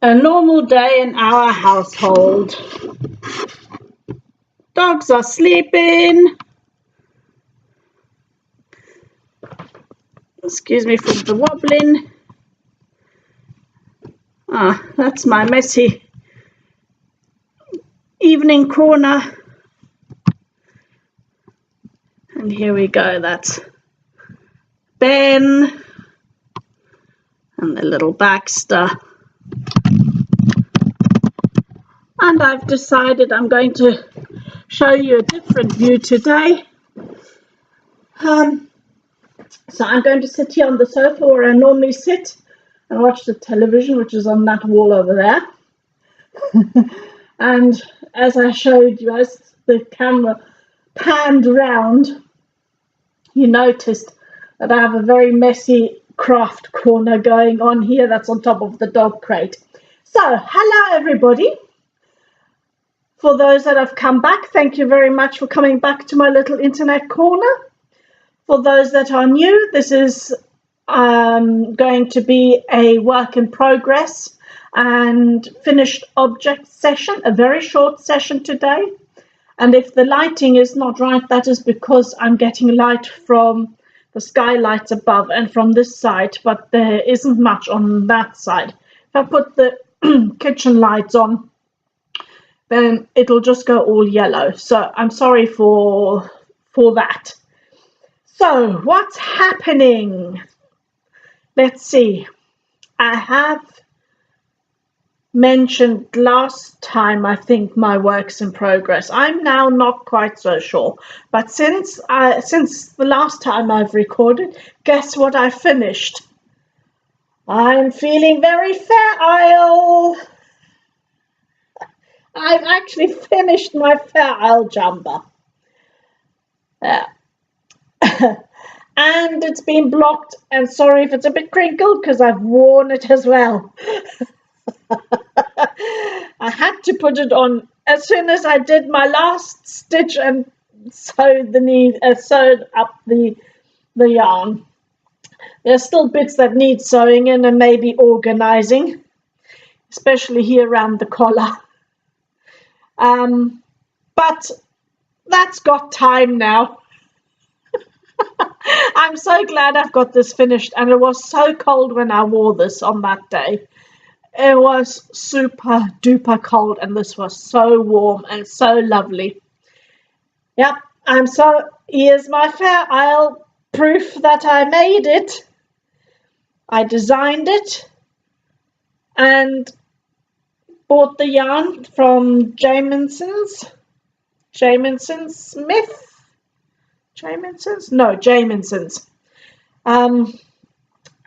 A normal day in our household. Dogs are sleeping. Excuse me for the wobbling. That's my messy evening corner. And here we go, that's Ben and the little Baxter. And I've decided I'm going to show you a different view today. So I'm going to sit here on the sofa where I normally sit and watch the television, which is on that wall over there. And as I showed you, as the camera panned around, you noticed that I have a very messy craft corner going on here that's on top of the dog crate. So, hello everybody. For those that have come back, thank you very much for coming back to my little internet corner. For those that are new, this is going to be a work in progress and finished object session, a very short session today. And if the lighting is not right, that is because I'm getting light from the skylights above and from this side, but there isn't much on that side. If I put the kitchen lights on, then it'll just go all yellow. So I'm sorry for that. So what's happening? Let's see. I have mentioned last time, I think, my works in progress. I'm now not quite so sure. But since the last time I've recorded, guess what I finished? I'm feeling very Fair Isle. I've actually finished my Fair Isle jumper. And it's been blocked, and sorry if it's a bit crinkled because I've worn it as well. I had to put it on as soon as I did my last stitch and sewed up the yarn. There's still bits that need sewing in and maybe organizing, especially here around the collar. But that's got time now. I'm so glad I've got this finished, and it was so cold when I wore this on that day. It was super duper cold, and this was so warm and so lovely. Yep, here's my Fair Isle proof that I made it. I designed it and bought the yarn from Jamieson's.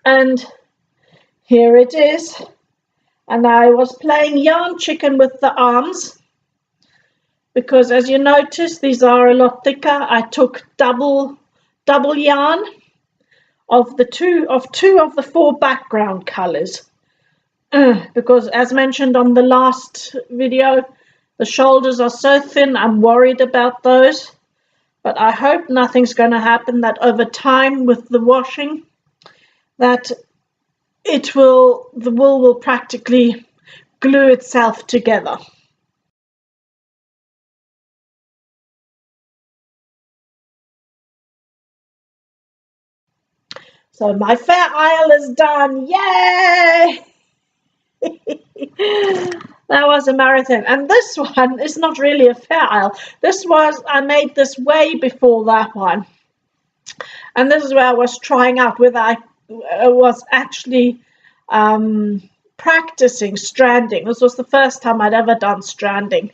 And here it is. And I was playing yarn chicken with the arms because, as you notice, these are a lot thicker. I took double yarn of two of the four background colors because, as mentioned on the last video, the shoulders are so thin. I'm worried about those. But I hope nothing's going to happen, that over time with the washing, that the wool will practically glue itself together. So my Fair Isle is done. Yay! That was a marathon. And this one is not really a Fair Isle. I made this way before that one. And this is where I was trying out whether I was actually practicing stranding. This was the first time I'd ever done stranding.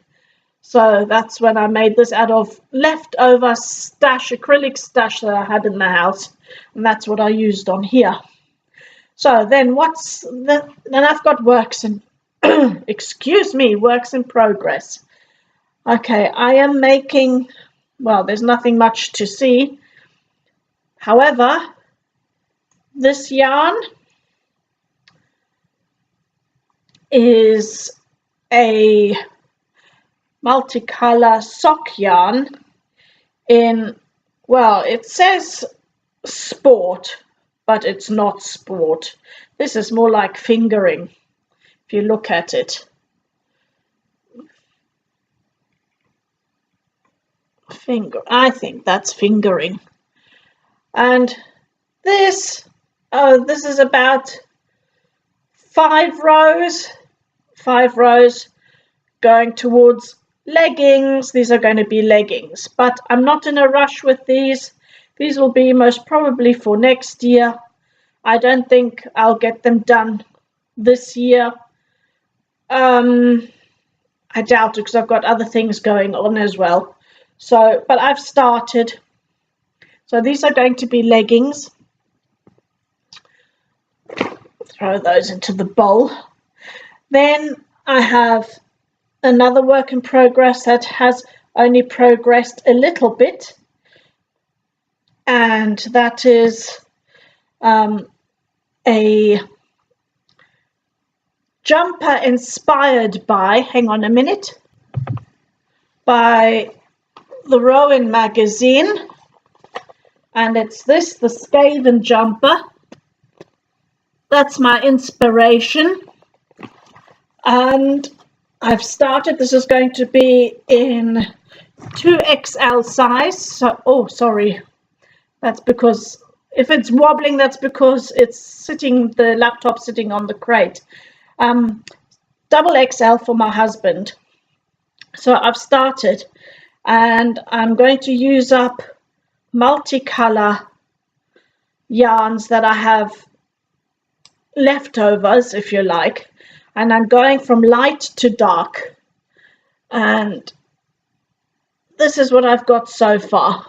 So that's when I made this out of leftover acrylic stash that I had in the house. And that's what I used on here. So then then I've got works in works in progress. Okay, I am making, well, there's nothing much to see. However, this yarn is a multicolor sock yarn in, well, it says sport, but it's not sport. This is more like fingering. if you look at it. I think that's fingering. And this is about 5 rows going towards leggings. These are going to be leggings, but I'm not in a rush with these. These will be most probably for next year. I don't think I'll get them done this year. I doubt it, because I've got other things going on as well. So, but I've started. So these are going to be leggings. Throw those into the bowl. Then I have another work in progress that has only progressed a little bit, and that is a jumper inspired by, hang on a minute, by the Rowan magazine, and it's this, the Skaven jumper. That's my inspiration, and I've started. This is going to be in 2XL size. So, oh, sorry, that's because if it's wobbling, that's because it's sitting, the laptop sitting on the crate. Double XL for my husband. So I've started, and I'm going to use up multicolor yarns that I have leftovers, if you like, and I'm going from light to dark, and this is what I've got so far.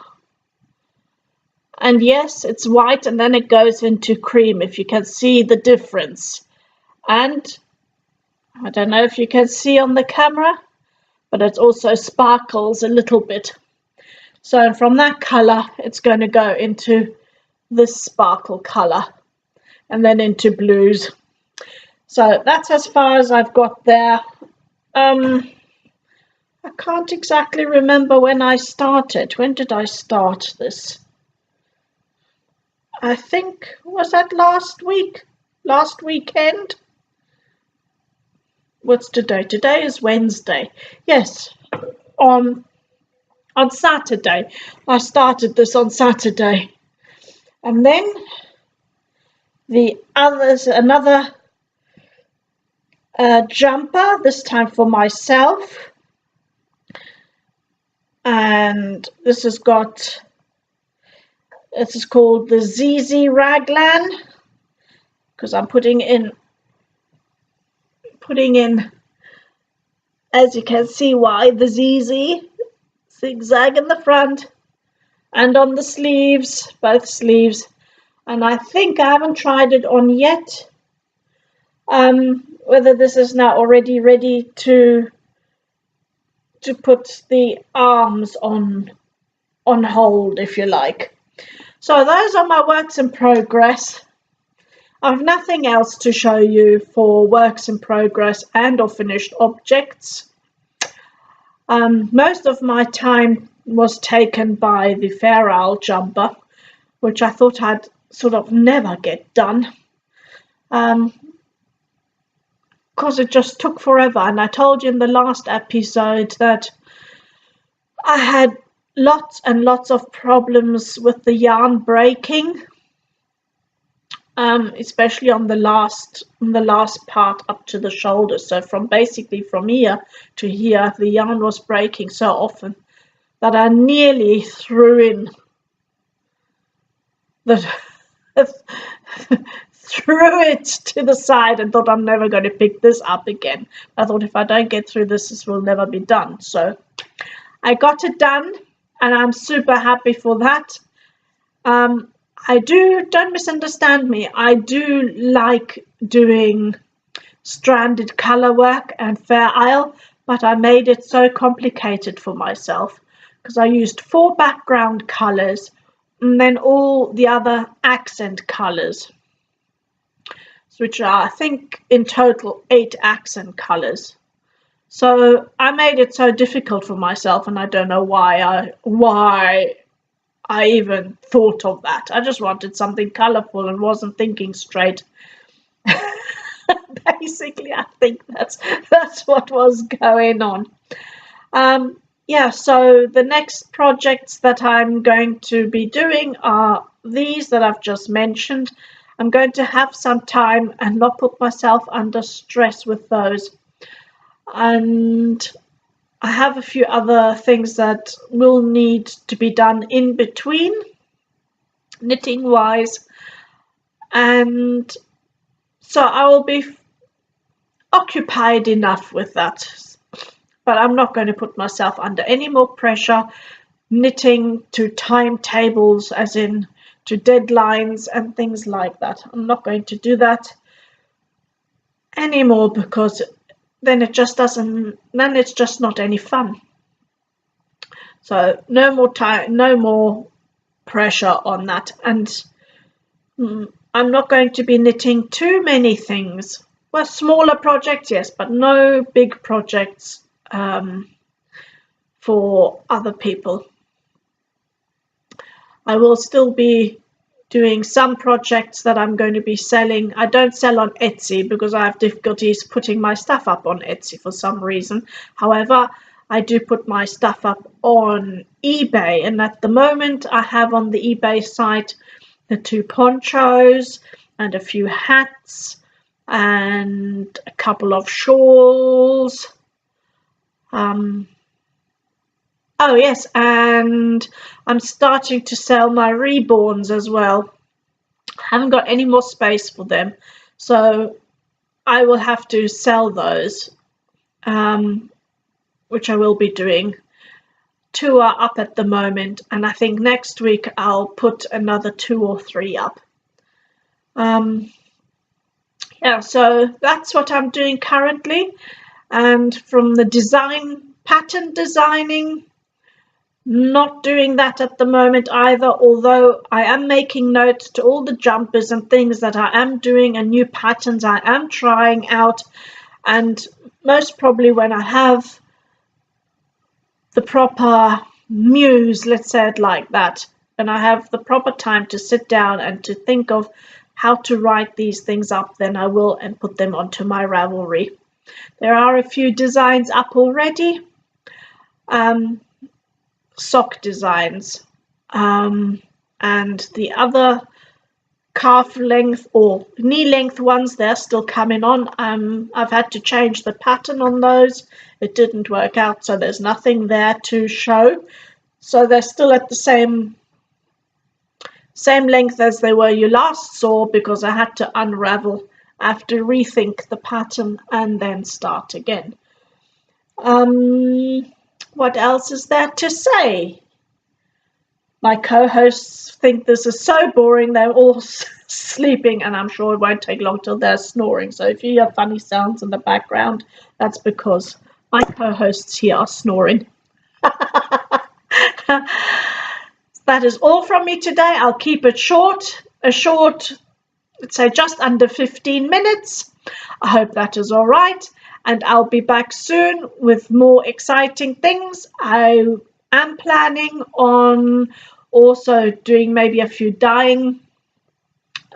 And yes, it's white, and then it goes into cream, if you can see the difference. And I don't know if you can see on the camera, but it also sparkles a little bit. So from that color, it's going to go into this sparkle color, and then into blues. So that's as far as I've got there. I can't exactly remember when I started. When did I start this? I think, was that last week? Last weekend? What's today? Today is Wednesday. Yes, on Saturday. I started this on Saturday. And then the others, another jumper, this time for myself. And this has got, this is called the ZZ Raglan, because I'm putting in, as you can see why, the ZZ zigzag in the front and on the sleeves, both sleeves. And I think I haven't tried it on yet, whether this is now already ready to put the arms on hold, if you like. So those are my works in progress. I've nothing else to show you for works in progress and or finished objects. Most of my time was taken by the Fair Owl jumper, which I thought I'd sort of never get done, because it just took forever. And I told you in the last episode that I had lots and lots of problems with the yarn breaking, especially on the last part up to the shoulder. So basically from here to here, the yarn was breaking so often that I nearly threw in threw it to the side and thought, I'm never going to pick this up again. I thought, if I don't get through this, this will never be done. So I got it done, and I'm super happy for that. Don't misunderstand me, I do like doing stranded color work and Fair Isle, but I made it so complicated for myself because I used 4 background colors and then all the other accent colors, which are, I think, in total 8 accent colors. So I made it so difficult for myself, and I don't know why I even thought of that. I just wanted something colorful and wasn't thinking straight. Basically, I think that's what was going on. Yeah, so the next projects that I'm going to be doing are these that I've just mentioned. I'm going to have some time and not put myself under stress with those. And I have a few other things that will need to be done in between, knitting wise. And so I will be occupied enough with that. But I'm not going to put myself under any more pressure knitting to timetables, as in to deadlines and things like that. I'm not going to do that anymore, because then it just doesn't, then it's just not any fun. So no more time, no more pressure on that. And I'm not going to be knitting too many things. Well, smaller projects, yes, but no big projects for other people. I will still be doing some projects that I'm going to be selling. I don't sell on Etsy because I have difficulties putting my stuff up on Etsy for some reason. However, I do put my stuff up on eBay, and at the moment I have on the eBay site the 2 ponchos and a few hats and a couple of shawls. Oh yes, and I'm starting to sell my reborns as well. I haven't got any more space for them, so I will have to sell those, which I will be doing. 2 are up at the moment, and I think next week I'll put another 2 or 3 up. Yeah, so that's what I'm doing currently. And from the pattern designing, not doing that at the moment either, although I am making notes to all the jumpers and things that I am doing and new patterns I am trying out. And most probably when I have the proper muse, let's say it like that, and I have the proper time to sit down and to think of how to write these things up, then I will and put them onto my Ravelry. There are a few designs up already. Sock designs, and the other calf length or knee length ones, they're still coming on. I've had to change the pattern on those. It didn't work out, so there's nothing there to show. So they're still at the same length as they were you last saw, because I had to unravel. I have to rethink the pattern and then start again. What else is there to say? My co-hosts think this is so boring. They're all sleeping, and I'm sure it won't take long till they're snoring. So if you hear funny sounds in the background, that's because my co-hosts here are snoring. That is all from me today. I'll keep it short, let's say just under 15 minutes. I hope that is all right. And I'll be back soon with more exciting things. I am planning on also doing maybe a few dyeing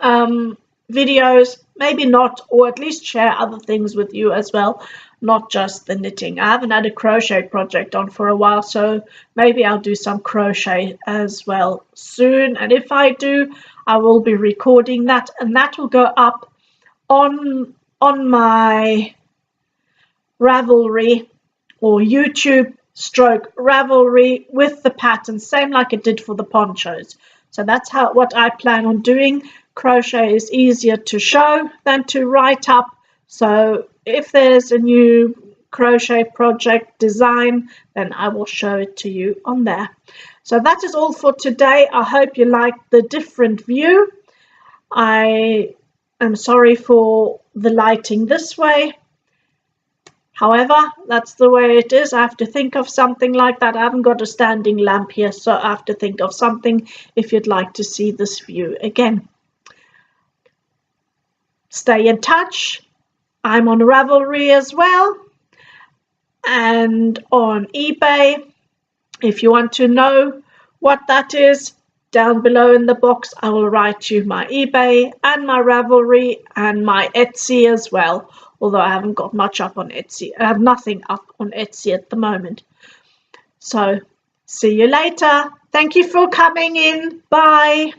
videos, maybe not, or at least share other things with you as well, not just the knitting. I haven't had a crochet project on for a while, so maybe I'll do some crochet as well soon. And if I do, I will be recording that, and that will go up on my Ravelry or YouTube / Ravelry with the pattern, same like it did for the ponchos. So that's what I plan on doing. Crochet is easier to show than to write up, so if there's a new crochet project design, then I will show it to you on there. So that is all for today. I hope you liked the different view. I am sorry for the lighting this way. However, that's the way it is. I have to think of something like that. I haven't got a standing lamp here, so I have to think of something if you'd like to see this view again. Stay in touch. I'm on Ravelry as well and on eBay. If you want to know what that is, down below in the box, I will write you my eBay and my Ravelry and my Etsy as well. Although I haven't got much up on Etsy. I have nothing up on Etsy at the moment. So, see you later. Thank you for coming in. Bye.